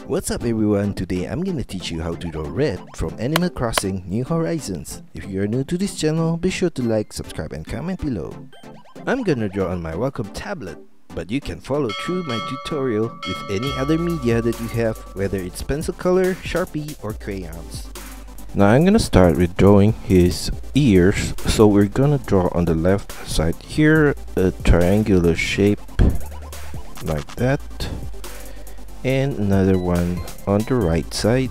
What's up everyone, today I'm gonna teach you how to draw Red from Animal Crossing New Horizons. If you are new to this channel, be sure to like, subscribe and comment below. I'm gonna draw on my Wacom tablet, but you can follow through my tutorial with any other media that you have, whether it's pencil color, Sharpie or crayons. Now I'm gonna start with drawing his ears, so we're gonna draw on the left side here a triangular shape like that, and another one on the right side,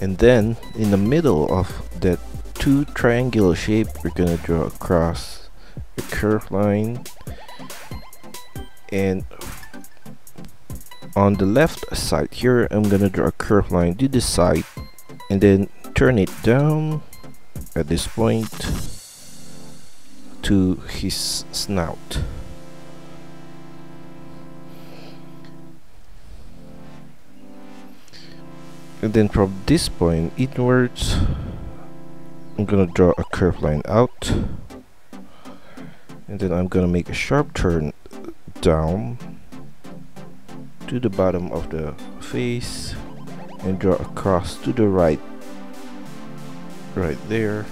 and then in the middle of that two triangular shape we're gonna draw across a curved line, and on the left side here I'm gonna draw a curved line to the side and then turn it down at this point to his snout. And then from this point inwards I'm gonna draw a curved line out, and then I'm gonna make a sharp turn down to the bottom of the face and draw across to the right there,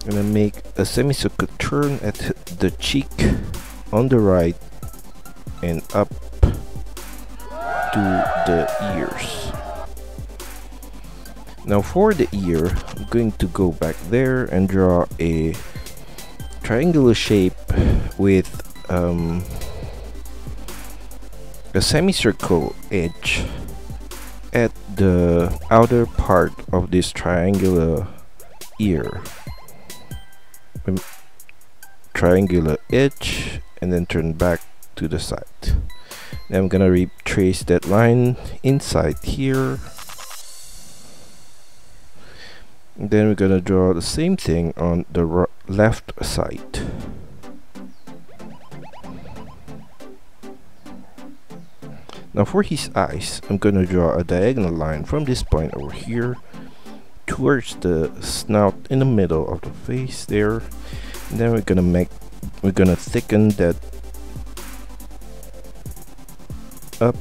and then make a semicircle turn at the cheek on the right and up to the ears. Now for the ear, I'm going to go back there and draw a triangular shape with a semicircle edge at the outer part of this triangular ear. Triangular edge and then turn back to the side. Now I'm gonna retrace that line inside here. And then we're gonna draw the same thing on the left side. Now for his eyes, I'm gonna draw a diagonal line from this point over here towards the snout in the middle of the face there. And then we're gonna thicken that up.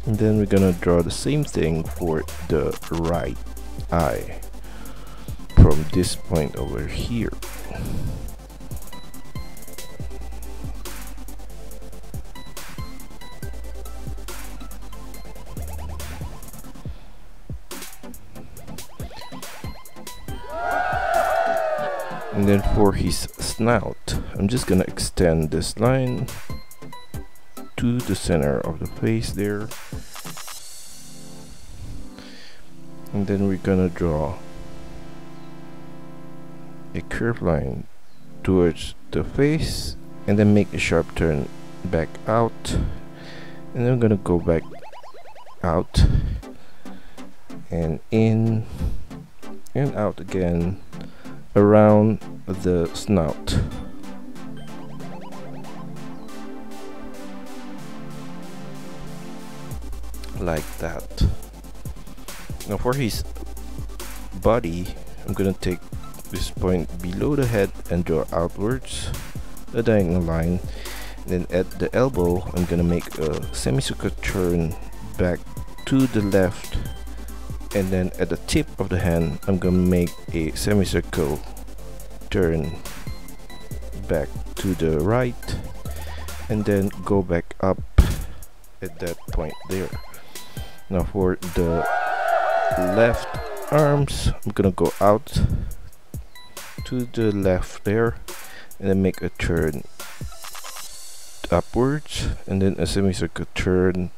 And then we're gonna draw the same thing for the right eye from this point over here. And then for his snout, I'm just gonna extend this line to the center of the face there, and then we're gonna draw a curved line towards the face and then make a sharp turn back out, and then I'm gonna go back out and in and out again around the snout. Like that. Now for his body, I'm gonna take this point below the head and draw outwards a diagonal line. Then at the elbow, I'm gonna make a semicircle turn back to the left, and then at the tip of the hand, I'm gonna make a semicircle turn back to the right, and then go back up at that point there. Now for the left arms, I'm gonna go out to the left there and then make a turn upwards, and then a semicircle turn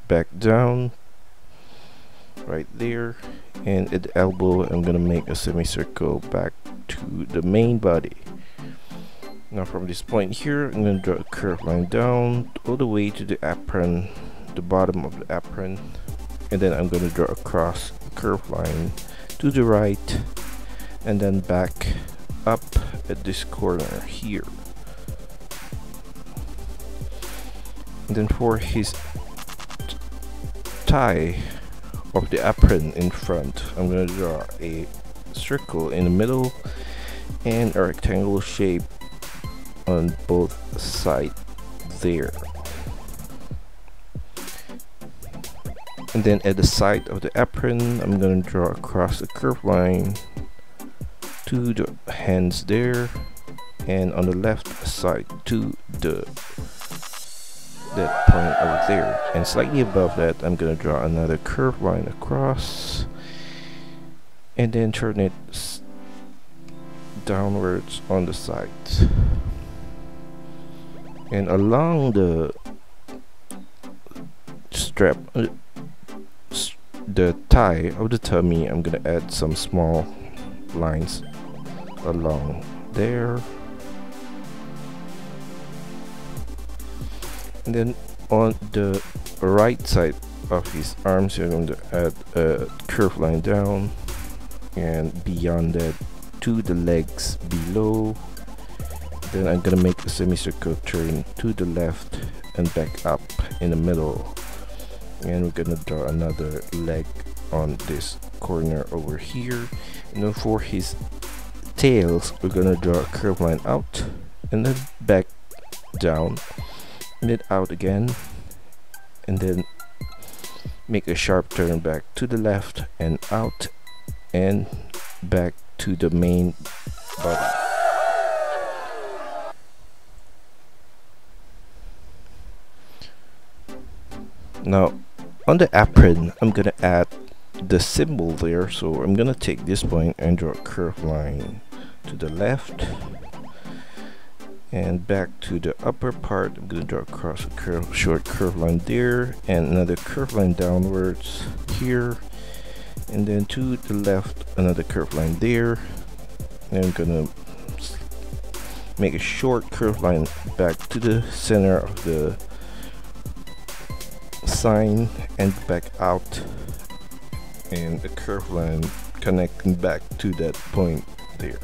back down right there, and at the elbow I'm gonna make a semicircle back to the main body. Now from this point here, I'm gonna draw a curved line down all the way to the apron, the bottom of the apron, and then I'm gonna draw across a curved line to the right and then back up at this corner here. And then for his tie of the apron in front, I'm gonna draw a circle in the middle and a rectangular shape on both sides there. And then at the side of the apron, I'm gonna draw across a curved line to the hands there, and on the left side to that point over there, and slightly above that I'm gonna draw another curved line across, and then turn it downwards on the sides. And along the strap, the thigh of the tummy, I'm gonna add some small lines along there. And then on the right side of his arms, you're going to add a curved line down, and beyond that to the legs below. Then I'm gonna make a semicircle turn to the left and back up in the middle, and we're gonna draw another leg on this corner over here. And then for his tails, we're gonna draw a curved line out and then back down and then out again, and then make a sharp turn back to the left and out and back to the main body. Now on the apron, I'm gonna add the symbol there, so I'm gonna take this point and draw a curved line to the left and back to the upper part. I'm gonna draw across a short curved line there, and another curved line downwards here, and then to the left another curved line there, and I'm gonna make a short curved line back to the center of the sign and back out, and a curved line connecting back to that point there.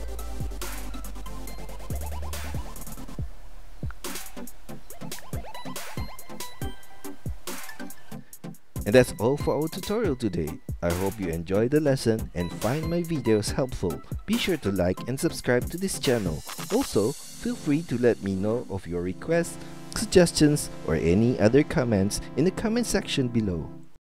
And that's all for our tutorial today. I hope you enjoyed the lesson and find my videos helpful. Be sure to like and subscribe to this channel. Also, feel free to let me know of your requests, suggestions, or any other comments in the comment section below.